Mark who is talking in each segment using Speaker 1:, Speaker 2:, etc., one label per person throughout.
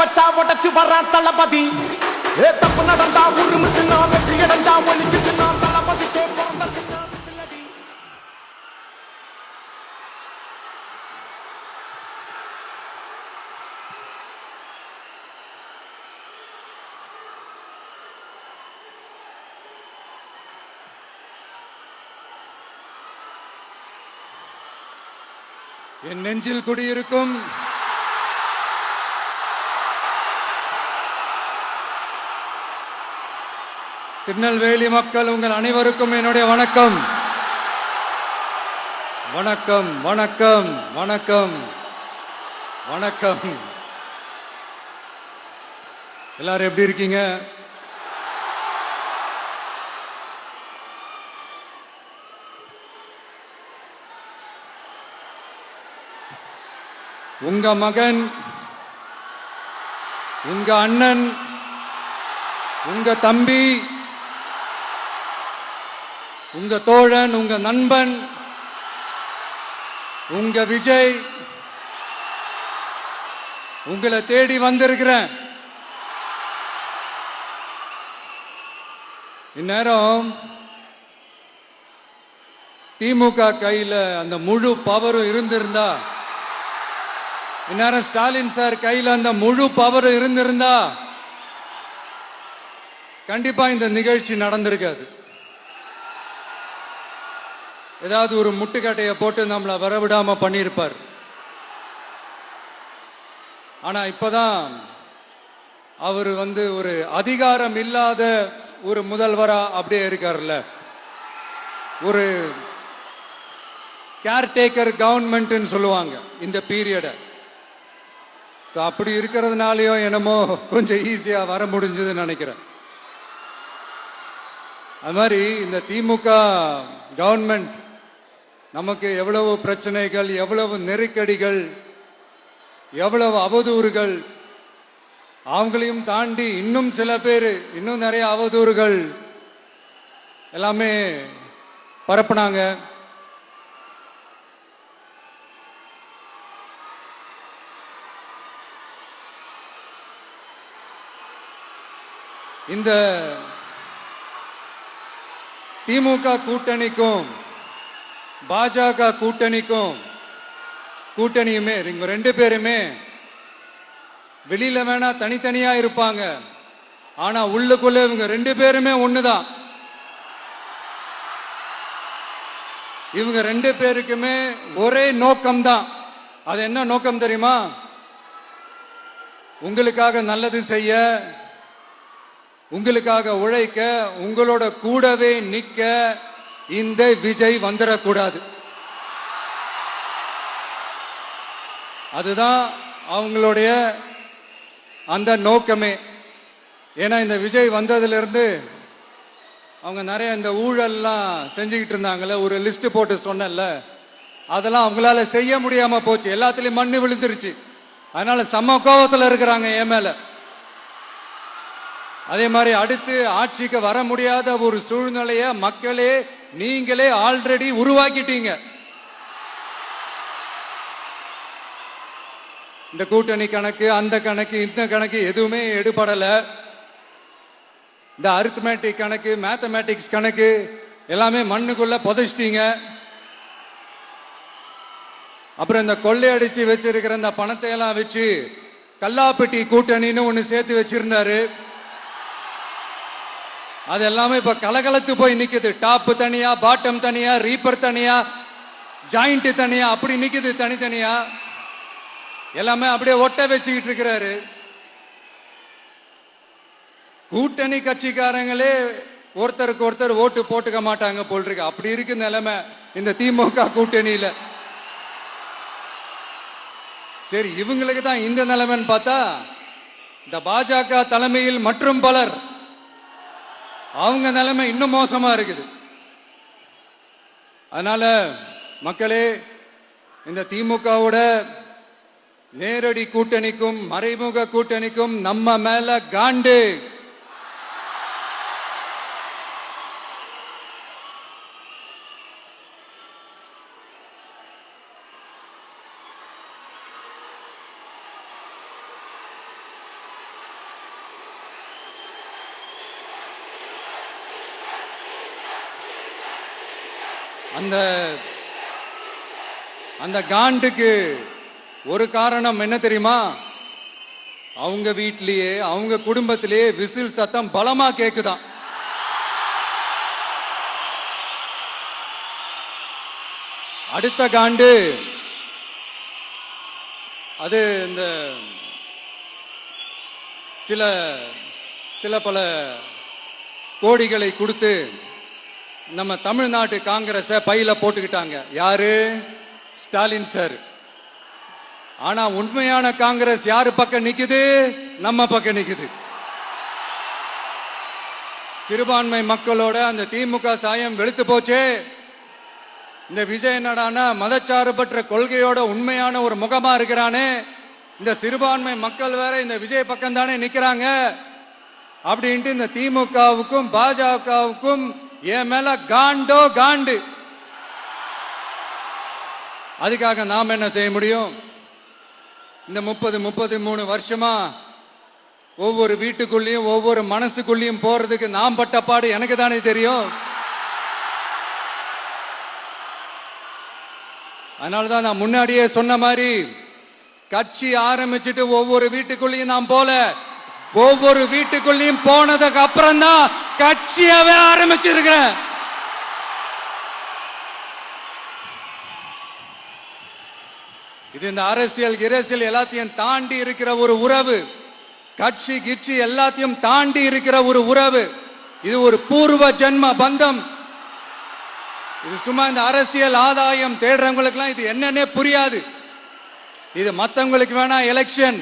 Speaker 1: வச்சா உடச்சு வர்றான் தளபதி. தப்பு நடந்தா உருமுச்சுன்னா வெற்றி அடைஞ்சா ஒலிக்குச்சுன்னா தளபதிக்கே பிறந்த சின்ன விசிலடி.
Speaker 2: என் நெஞ்சில் குடியிருக்கும் திருநெல்வேலி மக்கள் உங்கள் அனைவருக்கும் என்னுடைய வணக்கம். வணக்கம் வணக்கம் வணக்கம் வணக்கம். எல்லாரும் எப்படி இருக்கீங்க? உங்க மகன், உங்க அண்ணன், உங்க தம்பி, உங்க தோழன், உங்க நண்பன், உங்க விஜய் உங்களை தேடி வந்திருக்கிறேன். இந்நேரம் திமுக கையில அந்த முழு பவரும் இருந்திருந்தா, இந்நேரம் ஸ்டாலின் சார் கையில் அந்த முழு பவர் இருந்திருந்தா கண்டிப்பா இந்த நிகழ்ச்சி நடந்திருக்காது. ஏதாவது ஒரு முட்டுக்கட்டையை போட்டு நம்மளை வரவிடாம பண்ணியிருப்பார். ஆனா இப்பதான் அவர் ஒரு அதிகாரம் இல்லாத ஒரு முதல்வரா அப்படியே இருக்காருல்ல, ஒரு கேர்டேக்கர் கவர்மெண்ட் சொல்லுவாங்க இந்த பீரியட. அப்படி இருக்கிறதுனாலயோ என்னமோ கொஞ்சம் ஈஸியா வர முடிஞ்சதுன்னு நினைக்கிறேன். அது மாதிரி இந்த திமுக கவர்மெண்ட் நமக்கு எவ்வளவு பிரச்சனைகள், எவ்வளவு நெருக்கடிகள், எவ்வளவு அவதூறுகள், அவங்களையும் தாண்டி இன்னும் சில பேர் இன்னும் நிறைய அவதூறுகள் எல்லாமே பரப்புனாங்க. இந்த திமுக கூட்டணிக்கும் பாஜக கூட்டணியுமே இவங்க ரெண்டு பேருமே வெளியில வேணா தனித்தனியா இருப்பாங்க, ஆனா உள்ளுக்குள்ள இவங்க ரெண்டு பேருமே ஒண்ணுதான். இவங்க ரெண்டு பேருக்குமே ஒரே நோக்கம்தான். அது என்ன நோக்கம் தெரியுமா? உங்களுக்காக நல்லது செய்ய, உங்களுக்காக உழைக்க, உங்களோட கூடவே நிக்க இந்த விஜய் வந்துடக்கூடாது. அதுதான் அவங்களுடைய அந்த நோக்கமே. ஏன்னா இந்த விஜய் வந்ததிலிருந்து அவங்க நிறைய இந்த ஊழல்லாம் செஞ்சுக்கிட்டு இருந்தாங்கல்ல, ஒரு லிஸ்ட் போட்டு சொன்னல, அதெல்லாம் அவங்களால செய்ய முடியாம போச்சு. எல்லாத்துலயும் மண்ணு விழுந்துருச்சு. அதனால சம கோபத்துல இருக்கிறாங்க என் மேல. அதே மாதிரி அடுத்து ஆட்சிக்கு வர முடியாத ஒரு சூழ்நிலைய மக்களே நீங்களே ஆல்ரெடி உருவாக்கிட்டீங்க. இந்த கூட்டணி கணக்கு, அந்த கணக்கு, இந்த கணக்கு எதுவுமே எடுபடல. இந்த அரித்மேட்டிக் கணக்கு, மேத்தமேட்டிக்ஸ் கணக்கு எல்லாமே மண்ணுக்குள்ள புதைச்சிட்டீங்க. அப்புறம் இந்த கொள்ளையடிச்சு வச்சிருக்கிற இந்த பணத்தை எல்லாம் வச்சு கல்லாப்பட்டி கூட்டணின்னு ஒண்ணு சேர்த்து வச்சிருந்தாரு. அது எல்லாமே இப்ப கலகலத்து போய் நிக்குது. டாப் தனியா, பாட்டம் தனியா, ரீப்பர் தனியா, ஜாயிண்ட் தனியா, அப்படி நிக்குது தனித்தனியா. எல்லாமே அப்படியே ஒட்ட வச்சுக்கிட்டு இருக்கிறாரு. கூட்டணி கட்சிக்காரங்களே ஒருத்தருக்கு ஒருத்தர் ஓட்டு போட்டுக்க மாட்டாங்க போல் இருக்கு. அப்படி இருக்கு நிலைமை இந்த திமுக கூட்டணியில. சரி, இவங்களுக்கு தான் இந்த நிலைமைன்னு பார்த்தா இந்த பாஜக தலைமையில் மற்றும் பலர் அவங்க நிலைமை இன்னும் மோசமா இருக்குது. அதனால மக்களே, இந்த திமுகவோட நேரடி கூட்டணிக்கும் மறைமுக கூட்டணிக்கும் நம்ம மேல காண்டு. அந்த அந்த காண்டுக்கு ஒரு காரணம் என்ன தெரியுமா? அவங்க வீட்லயே அவங்க குடும்பத்திலேயே விசில் சத்தம் பலமா கேக்குதான். அடுத்த காண்டு அது இந்த சில சில பல கோடிகளை கொடுத்து நம்ம தமிழ்நாட்டு காங்கிரஸ பையில போட்டுக்கிட்டாங்க. யாரு? ஸ்டாலின் சார். ஆனா உண்மையான காங்கிரஸ் யாரு பக்கம் நிக்குது? நம்ம பக்கம் நிக்குது. சிறுபான்மை மக்களோட அந்த திமுக சாயம் வெளுத்து போச்சே. இந்த விஜய் என்னடானா மதச்சார்பற்ற கொள்கையோட உண்மையான ஒரு முகமா இருக்கிறானே. இந்த சிறுபான்மை மக்கள் வேற இந்த விஜய் பக்கம் தானே நிக்கிறாங்க அப்படின்ட்டு இந்த திமுகவுக்கும் பாஜகவுக்கும் என் மேல காண்டோ காண்டு. அதுக்காக நாம் என்ன செய்ய முடியும்? இந்த 33 வருஷமா ஒவ்வொரு வீட்டுக்குள்ளேயும் ஒவ்வொரு மனசுக்குள்ளேயும் போறதுக்கு நாம் பட்ட பாடு எனக்கு தானே தெரியும். அதனாலதான் நான் முன்னாடியே சொன்ன மாதிரி கட்சி ஆரம்பிச்சுட்டு ஒவ்வொரு வீட்டுக்குள்ளேயும் நான் போல, ஒவ்வொரு வீட்டுக்குள்ளேயும் போனதுக்கு அப்புறம் தான் கட்சியவே ஆரம்பிச்சிருக்கிறேன். இது இந்த அரசியல் எல்லாத்தையும் தாண்டி இருக்கிற ஒரு உறவு. கட்சி கிட்சி எல்லாத்தையும் தாண்டி இருக்கிற ஒரு உறவு. இது ஒரு பூர்வ ஜென்ம பந்தம். இது சும்மா இந்த அரசியல் ஆதாயம் தேடுறவங்களுக்குலாம் இது என்னன்னே புரியாது. இது மத்தவங்களுக்கு வேணா எலெக்ஷன்.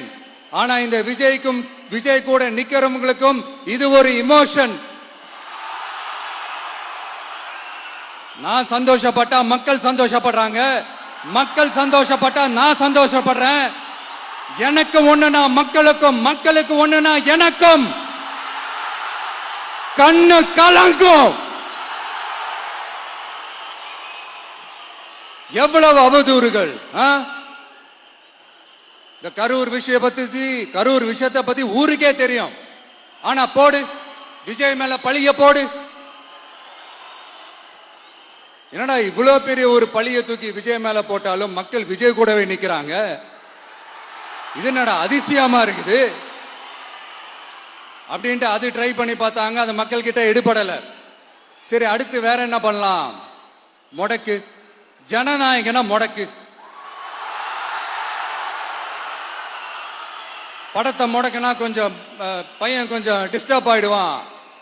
Speaker 2: ஆனா இந்த விஜய்க்கும் விஜய் கூட நிக்கிறவங்களுக்கும் இது ஒரு இமோஷன். நான் சந்தோஷப்பட்டா மக்கள் சந்தோஷப்படுறாங்க, மக்கள் சந்தோஷப்பட்டா நான் சந்தோஷப்படுறேன். எனக்கு ஒண்ணுனா மக்களுக்கும், மக்களுக்கு ஒண்ணுனா எனக்கும். கண்ணு கலங்கும். எவ்வளவு அவதூறுகள்! இந்த கரூர் விஷயத்தை பத்தி ஊருக்கே தெரியும். ஆனா போடு, விஜய் மேல பழிய போடு. என்னடா இவ்வளவு பெரிய ஒரு பழிய தூக்கி விஜய் மேல போட்டாலும் மக்கள் விஜய் கூடவே நிக்கிறாங்க. இது என்னடா அதிசயமா இருக்குது அப்படின்ட்டு அது ட்ரை பண்ணி பார்த்தாங்க. அது மக்கள் கிட்ட எடுபடல. சரி, அடுத்து வேற என்ன பண்ணலாம்? முடக்கு. ஜனநாயகனா முடக்கு. படத்தை முடக்குனா கொஞ்சம் பையன் கொஞ்சம் டிஸ்டர்ப் ஆயிடுவான்.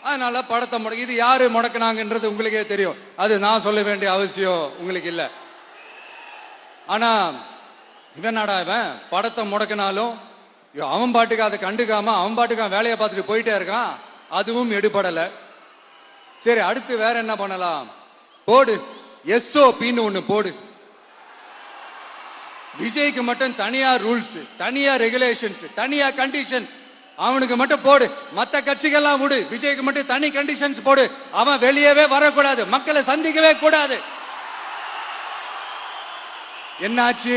Speaker 2: அதனால படத்தை முடக்கு. இது யாரு முடக்குனாங்கன்றது உங்களுக்கே தெரியும். அது நான் சொல்ல வேண்டிய அவசியம் உங்களுக்கு இல்ல. ஆனா இவன் படத்தை முடக்கினாலும் அவன் பாட்டுக்கு அதை கண்டுக்காம அவன் பாட்டுக்கு வேலையை பார்த்துட்டு போயிட்டே இருக்கான். அதுவும் எடுபடல. சரி, அடுத்து வேற என்ன பண்ணலாம்? போடு, SOPன்னு ஒண்ணு போடு. விஜய்க்கு மட்டும் தனியா ரூல்ஸ், தனியா ரெகுலேஷன்ஸ், தனியா கண்டிஷன்ஸ். அவனுக்கு மட்டும் போடு. மத்த கட்சிகள்லாம் விடு. விஜய்க்கு மட்டும் தனி கண்டிஷன்ஸ் போடு. அவன் வெளியவே வரக்கூடாது, மக்களை சந்திக்கவே கூடாது. என்னாச்சு?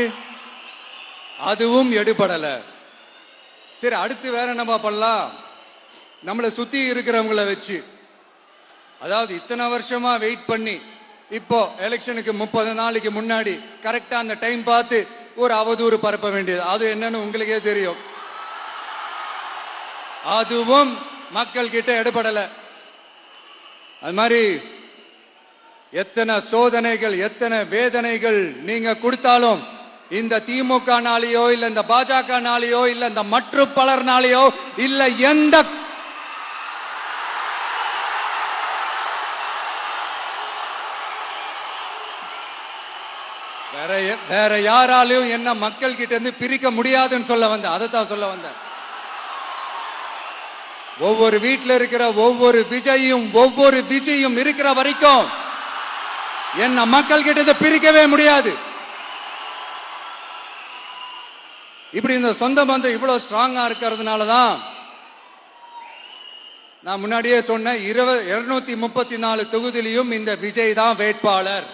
Speaker 2: அதுவும் எடுபடல. சரி, அடுத்து வேற என்ன பண்ணலாம்? நம்மளை சுத்தி இருக்கிறவங்களை வச்சு, அதாவது இத்தனை வருஷமா வெயிட் பண்ணி இப்போ எலெக்ஷனுக்கு 30 நாளைக்கு முன்னாடி கரெக்டா அந்த டைம் பார்த்து ஒரு அவதூறு பரப்ப வேண்டியது. அது என்னன்னு உங்களுக்கே தெரியும். அதுவும் மக்கள் கிட்ட எடுபடல. அது மாதிரி எத்தனை சோதனைகள், எத்தனை வேதனைகள் நீங்க கொடுத்தாலும் இந்த திமுக நாளையோ இல்ல இந்த பாஜக நாளையோ இல்ல இந்த மற்ற பலர் நாளையோ இல்ல எந்த வேற யாராலையும் என்ன மக்கள் கிட்ட இருந்து பிரிக்க முடியாதுன்னு சொல்ல வந்தேன். அதைத்தான் சொல்ல வந்தேன். ஒவ்வொரு வீட்டில் இருக்கிற ஒவ்வொரு விஜயும் இருக்கிற வரைக்கும் என்ன மக்கள் கிட்ட இருந்து பிரிக்கவே முடியாது. இப்படி இந்த சொந்த பந்தம் இவ்வளவு ஸ்ட்ராங்கா இருக்கிறதுனாலதான் நான் முன்னாடியே சொன்ன 234 தொகுதியிலும் இந்த விஜய் தான் வேட்பாளர்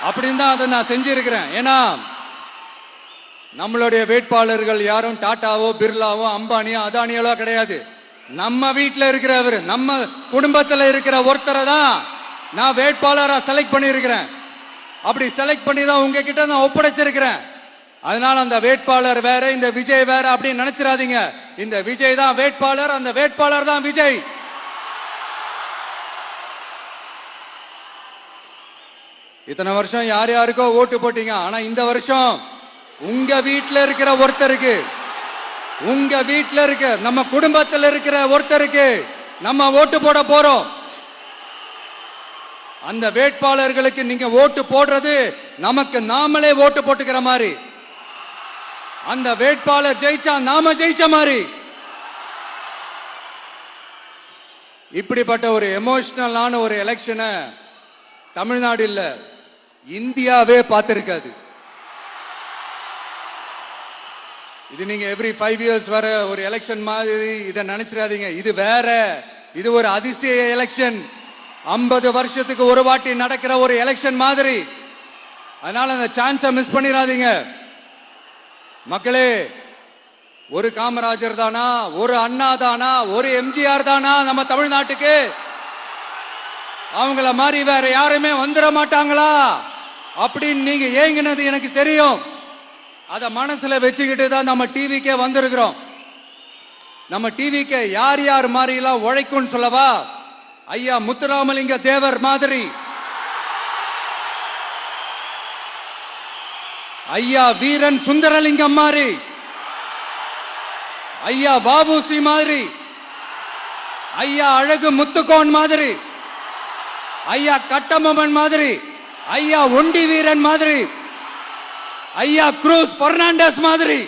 Speaker 2: அப்படின்னு தான் அதை நான் செஞ்சிருக்கிறேன். ஏன்னா நம்மளுடைய வேட்பாளர்கள் யாரும் டாட்டாவோ பிர்லாவோ அம்பானியோ அதானியோ கிடையாது. நம்ம வீட்டில் இருக்கிறவர், நம்ம குடும்பத்தில் இருக்கிற ஒருத்தரை தான் நான் வேட்பாளரா செலக்ட் பண்ணியிருக்கிறேன். அப்படி செலக்ட் பண்ணி தான் உங்ககிட்ட நான் ஒப்படைச்சிருக்கிறேன். அதனால அந்த வேட்பாளர் வேற, இந்த விஜய் வேற அப்படின்னு நினைச்சிடாதீங்க. இந்த விஜய் தான் வேட்பாளர், அந்த வேட்பாளர் தான் விஜய். இத்தனை வருஷம் யார் யாருக்கோ ஓட்டு போட்டீங்க. ஆனா இந்த வருஷம் உங்க வீட்டுல இருக்கிற ஒருத்தருக்கு, உங்க வீட்டுல இருக்க நம்ம குடும்பத்தில் இருக்கிற ஒருத்தருக்கு நம்ம ஓட்டு போட போறோம். அந்த வேட்பாளர்களுக்கு நீங்க ஓட்டு போடுறது நமக்கு நாமளே ஓட்டு போட்டுக்கிற மாதிரி. அந்த வேட்பாளர் ஜெயிச்சா நாம ஜெயிச்ச மாதிரி. இப்படிப்பட்ட ஒரு எமோஷனலான ஒரு எலெக்ஷனை தமிழ்நாடு இல்ல, இந்தியாவே பார்த்திருக்காது. இது நீங்க எவ்ரி 5 years வர ஒரு எலெக்ஷன் மாதிரி இதை நினைச்சிடாதீங்க. இது வேற, இது ஒரு அதிசய எலெக்ஷன். 50 வருஷத்துக்கு ஒரு வாட்டி நடக்கிற ஒரு எலெக்ஷன் மாதிரி. அதனால அந்த சான்ஸை மிஸ் பண்ணிடாதீங்க மக்களே. ஒரு காமராஜர் தானா, ஒரு அண்ணா தானா, ஒரு எம்ஜிஆர் தானா நம்ம தமிழ்நாட்டுக்கு? அவங்கள மாதிரி வேற யாருமே வந்துட மாட்டாங்களா அப்படின்னு நீங்க ஏங்கினது எனக்கு தெரியும். அத மனசுல வச்சுக்கிட்டு தான் நம்ம டிவிக்கே வந்திருக்கிறோம். நம்ம டிவிக்கு யார் யார் மாதிரி எல்லாம் உழைக்கும் சொல்லவா? ஐயா முத்துராமலிங்க தேவர் மாதிரி, ஐயா வீரன் சுந்தரலிங்கம் மாதிரி, ஐயா வாபுசி மாதிரி, ஐயா அழகு முத்துக்கோன் மாதிரி, ஐயா கட்டபொம்மன் மாதிரி, ஐயா ஒண்டி வீரன் மாதிரி, ஐயா குரூஸ் பெர்னாண்டஸ் மாதிரி,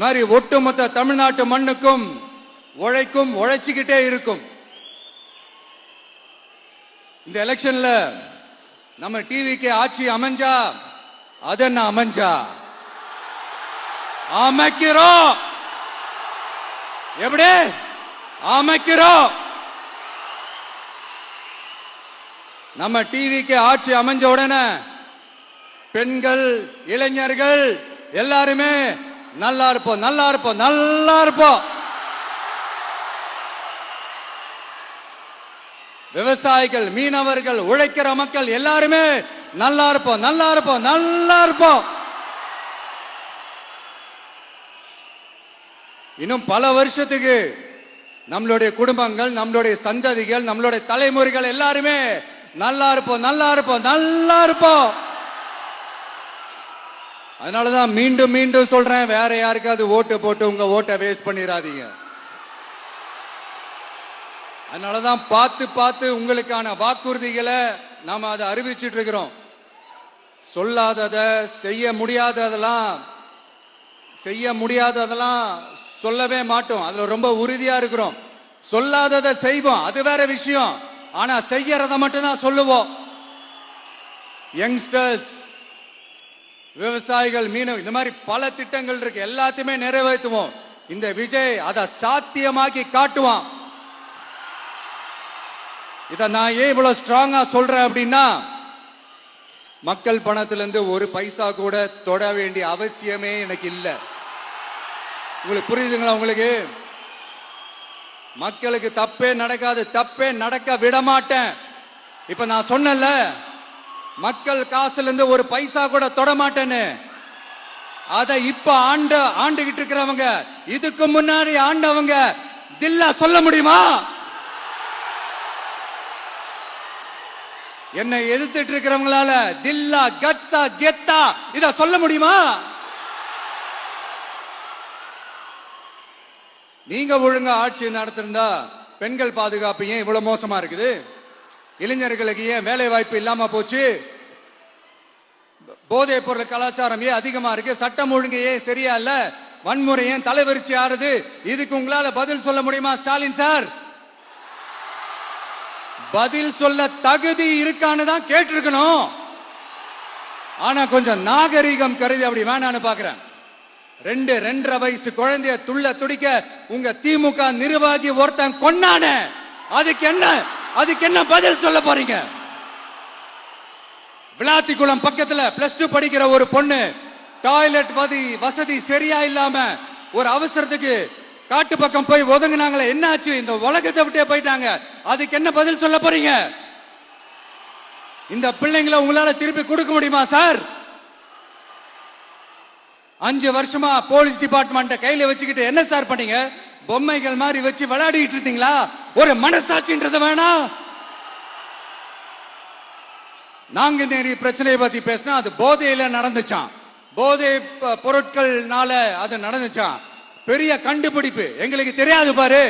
Speaker 2: மாதிரி ஒட்டுமொத்த தமிழ்நாட்டு மண்ணுக்கும் உழைக்கும், உழைச்சிக்கிட்டே இருக்கும். இந்த எலெக்ஷன்ல நம்ம டிவிக்கு ஆட்சி அமைஞ்சா அது என்ன அமைஞ்சா? அமைக்கிறோம். எப்படி அமைக்கிறோம்? நம்ம டிவிக்கு ஆட்சி அமைஞ்ச உடனே பெண்கள், இளைஞர்கள் எல்லாருமே நல்லா இருப்போம், நல்லா இருப்போம், நல்லா இருப்போம். விவசாயிகள், மீனவர்கள், உழைக்கிற மக்கள் எல்லாருமே நல்லா இருப்போம், நல்லா இருப்போம், நல்லா இருப்போம். இன்னும் பல வருஷத்துக்கு நம்மளுடைய குடும்பங்கள், நம்மளுடைய சந்ததிகள், நம்மளுடைய தலைமுறைகள் எல்லாருமே நல்லா இருப்போம், நல்லா இருப்போம், நல்லா இருப்போம். அதனாலதான் மீண்டும் மீண்டும் சொல்றேன், வேற யாருக்காவது ஓட்டு போட்டு உங்க ஓட்டை வேஸ்ட் பண்ணிடாதீங்க. அதனாலதான் பார்த்து பார்த்து உங்களுக்கான வாக்குறுதிகளை நாம அதை அறிவிச்சிட்டு இருக்கிறோம். சொல்லாதத, செய்ய முடியாததெல்லாம் சொல்லவே மாட்டோம். அதுல ரொம்ப உறுதியா இருக்கிறோம். சொல்லாததை செய்வோம், அது வேற விஷயம். ஆனா செய்யறத மட்டும் தான் சொல்லுவோம். யங்ஸ்டர்ஸ், விவசாயிகள், மீனவ, இந்த மாதிரி பல திட்டங்கள் இருக்கு, எல்லாத்தையுமே நிறைவேற்றுவோம். இந்த விஜய் அதை சாத்தியமாக்கி காட்டுவான். இத நான் ஏன் இவ்வளவு ஸ்ட்ராங்கா சொல்றேன் அப்படின்னா, மக்கள் பணத்திலிருந்து ஒரு பைசா கூட தொட வேண்டிய அவசியமே எனக்கு இல்லை. உங்களுக்கு புரியுதுங்களா? உங்களுக்கு மக்களுக்கு தப்பே நடக்காது, தப்பே நடக்க விட மாட்டேன். இப்ப நான் சொன்னல, மக்கள் காசுல இருந்து ஒரு பைசா கூட தொட மாட்டேன்னு. அத இப்ப ஆண்டுகிட்டு இருக்கிறவங்க, இதுக்கு முன்னாடி ஆண்டவங்க தில்லா சொல்ல முடியுமா? என்னை எதிர்த்துட்டு இருக்கிறவங்களால தில்லா, கட்ஸா, கெத்தா இத சொல்ல முடியுமா? நீங்க ஒழுங்கா ஆட்சி நடத்திருந்தா பெண்கள் பாதுகாப்பு ஏன் இவ்வளவு மோசமா இருக்குது? இளைஞர்களுக்கு ஏன் வேலை வாய்ப்பு இல்லாம போச்சு? போதைப் பொருள் கலாச்சாரம் ஏன் அதிகமா இருக்கு? சட்டம் ஒழுங்கு ஏன் சரியா இல்ல? வன்முறை ஏன் தலைவரிச்சு ஆறுது? இதுக்கு உங்களால பதில் சொல்ல முடியுமா ஸ்டாலின் சார்? பதில் சொல்ல தகுதி இருக்கான்னு தான் கேட்டிருக்கணும். ஆனா கொஞ்சம் நாகரீகம் கருதி அப்படி வேணான்னு பாக்குறேன். 2-2.5 வயசு குழந்தைய துள்ள துடிக்க உங்க திமுக நிர்வாகி ஒருத்தன் கொன்னானே, அதுக்கு என்ன பதில் சொல்ல போறீங்க? விளாத்திக்குளம் பக்கத்துல +2 படிக்கிற ஒரு பொண்ணு டாய்லெட் வசதி சரியா இல்லாம ஒரு அவசரத்துக்கு காட்டு பக்கம் போய் ஒதுங்கினாங்களே, என்ன ஆச்சு? இந்த உலகத்தை விட்டே போயிட்டாங்க. அதுக்கு என்ன பதில் சொல்ல போறீங்க? இந்த பிள்ளைங்களை உங்களால திருப்பி கொடுக்க முடியுமா சார்? 5 வருஷமா போலீஸ் டிபார்ட்மெண்ட் கையில வச்சுக்கிட்டு என்ன சார் பண்ணீங்க? பொம்மைகள் மாதிரி வச்சு விளையாடிட்டு இருந்தீங்களா? ஒரு மனசாட்சின்றது வேணாம். நாங்க இந்த பிரச்சனையை பத்தி பேசினா அது போதையில நடந்துச்சான், போதை பொருட்கள்னால அது நடந்துச்சான். பெரிய கண்டுபிடிப்பு எங்களுக்கு தெரியாது பாரு.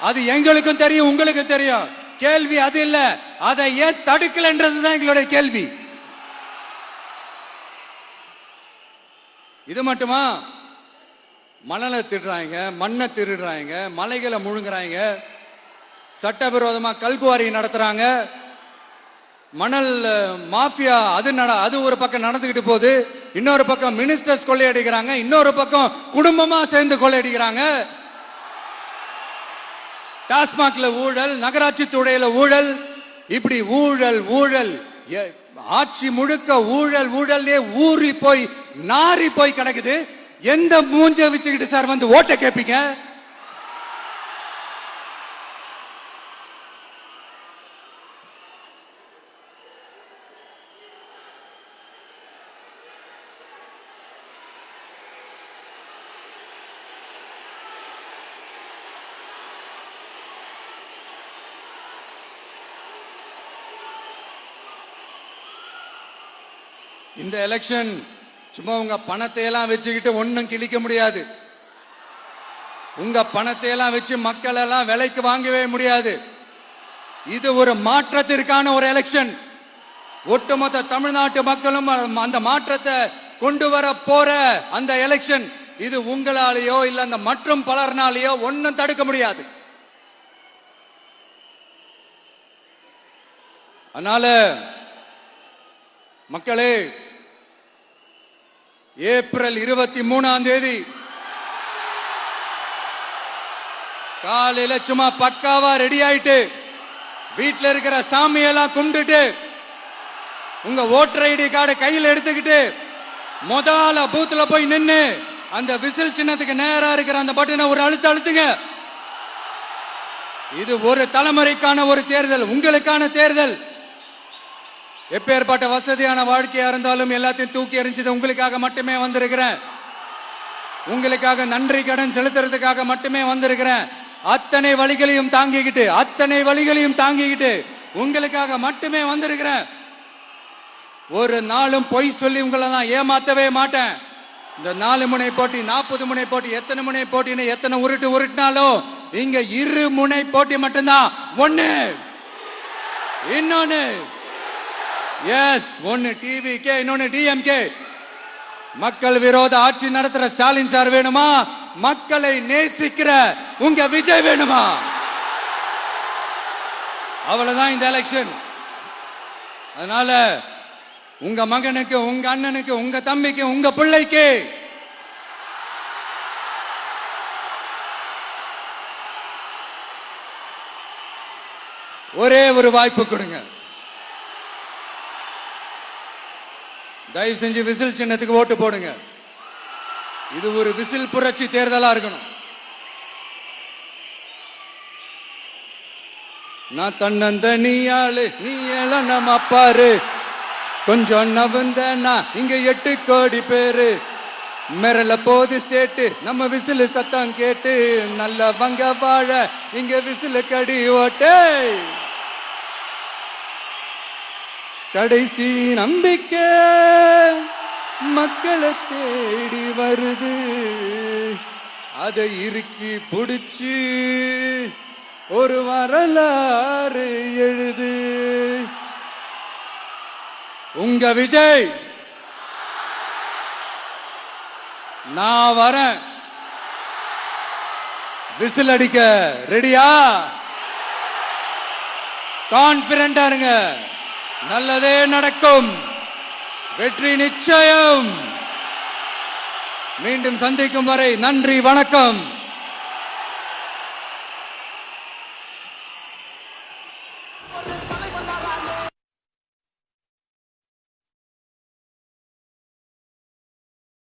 Speaker 2: அது எங்களுக்கும் தெரியும், உங்களுக்கும் தெரியும். கேள்வி அது இல்ல, அதை ஏன் தடுக்கலன்றதுதான் எங்களுடைய கேள்வி. இது மட்டுமா? மணலை திருடுறாங்க, மண்ணை திருடுறாங்க, மலைகளை முழுங்குறாங்க, சட்டவிரோதமா கல்குவாரி நடத்துறாங்க, மணல் மாஃபியா அது ஒரு பக்கம் நடந்துகிட்டு போகுது. இன்னொரு பக்கம் மினிஸ்டர்ஸ் கொள்ளையடிக்கிறாங்க, இன்னொரு பக்கம் குடும்பமா சேர்ந்து கொள்ளையடிக்கிறாங்க. டாஸ்மாக்ல ஊழல், நகராட்சி துறையில ஊழல், இப்படி ஊழல் ஊழல், ஆட்சி முழுக்க ஊழல் ஊழல்லே ஊறி போய் நாரி போய் கிடக்குது. எந்த மூஞ்ச வச்சுக்கிட்டு சார் வந்து ஓட்ட கேட்பீங்க? இந்த எலெக்ஷன் சும்மா உங்க பணத்தை எல்லாம் வச்சுக்கிட்டு ஒன்னும் கிழிக்க முடியாது. உங்க பணத்தை எல்லாம் வச்சு மக்கள் எல்லாம் விலைக்கு வாங்கவே முடியாது. இது ஒரு மாற்றத்திற்கான ஒரு எலெக்ஷன். ஒட்டுமொத்த தமிழ்நாட்டு மக்களும் அந்த மாற்றத்தை கொண்டு வர போற அந்த எலெக்ஷன். இது உங்களாலேயோ இல்ல அந்த மற்றும் பலர்னாலேயோ ஒன்னும் தடுக்க முடியாது. அதனால மக்களே, ஏப்ரல் 23ஆம் தேதி காலையில சும்மா பக்காவா ரெடி ஆயிட்டு வீட்டுல இருக்கிற சாமியெல்லாம் கும்பிட்டுட்டு உங்க ஓட்டர் ஐடி கார்டு கையில் எடுத்துக்கிட்டு முதல்ல பூத்துல போய் நின்னு அந்த விசில் சின்னத்துக்கு நேரா இருக்கிற அந்த பட்டனை ஒரு அழுத்துங்க. இது ஒரு தலைமுறைக்கான ஒரு தேர்தல், உங்களுக்கான தேர்தல். எப்பேற்பட்ட வசதியான வாழ்க்கையா இருந்தாலும் எல்லாத்தையும் தூக்கி எறிஞ்சது உங்களுக்காக மட்டுமே வந்திருக்கிறேன். உங்களுக்காக நன்றி கடன் செலுத்துறதுக்காக மட்டுமே வந்திருக்கிறேன். அத்தனை வழிகளையும் தாங்கிக்கிட்டு உங்களுக்காக மட்டுமே வந்திருக்கிறேன். ஒரு நாளும் பொய் சொல்லி உங்களை நான் ஏமாத்தவே மாட்டேன். இந்த 4 முனை போட்டி, 40 முனை போட்டி, எத்தனை முனை போட்டின்னு எத்தனை உருட்டினாலும் இங்க 2 முனை போட்டி மட்டும்தான். ஒண்ணு, இன்னொன்னு எஸ், ஒன்னு டிவிகே, இன்னொன்னு டிஎம்கே. மக்கள் விரோத ஆட்சி நடத்துற ஸ்டாலின் சார் வேணுமா? மக்களை நேசிக்கிற உங்க விஜய் வேணுமா? அவ்வளவுதான் இந்த எலெக்ஷன். அதனால உங்க மகனுக்கு, உங்க அண்ணனுக்கு, உங்க தம்பிக்கு, உங்க பிள்ளைக்கு ஒரே ஒரு வாய்ப்பு கொடுங்க. தயவு செஞ்சு விசில் சின்னத்துக்கு ஓட்டு போடுங்க. இது ஒரு விசில் புரட்சி தேர்தலா இருக்கணும். நான் தன்னந்த நீ ஆளு, நீ நம்ம பாரு, கொஞ்சம் நவந்தனா இங்க 8 கோடி பேரு, மிரல போது ஸ்டேட்டு நம்ம விசில் சத்தம் கேட்டு, நல்லவங்க வாழ இங்க விசில் கடி ஓட்டே, கடைசி நம்பிக்கை மக்களை தேடி வருது, அதை இறுக்கி புடிச்சு ஒரு வரலாறு எழுது. உங்க விஜய், நான் வரேன். விசில் அடிக்க ரெடியா? கான்பிடண்டா இருங்க. நல்லதே நடக்கும். வெற்றி நிச்சயம். மீண்டும் சந்திக்கும் வரை நன்றி, வணக்கம்.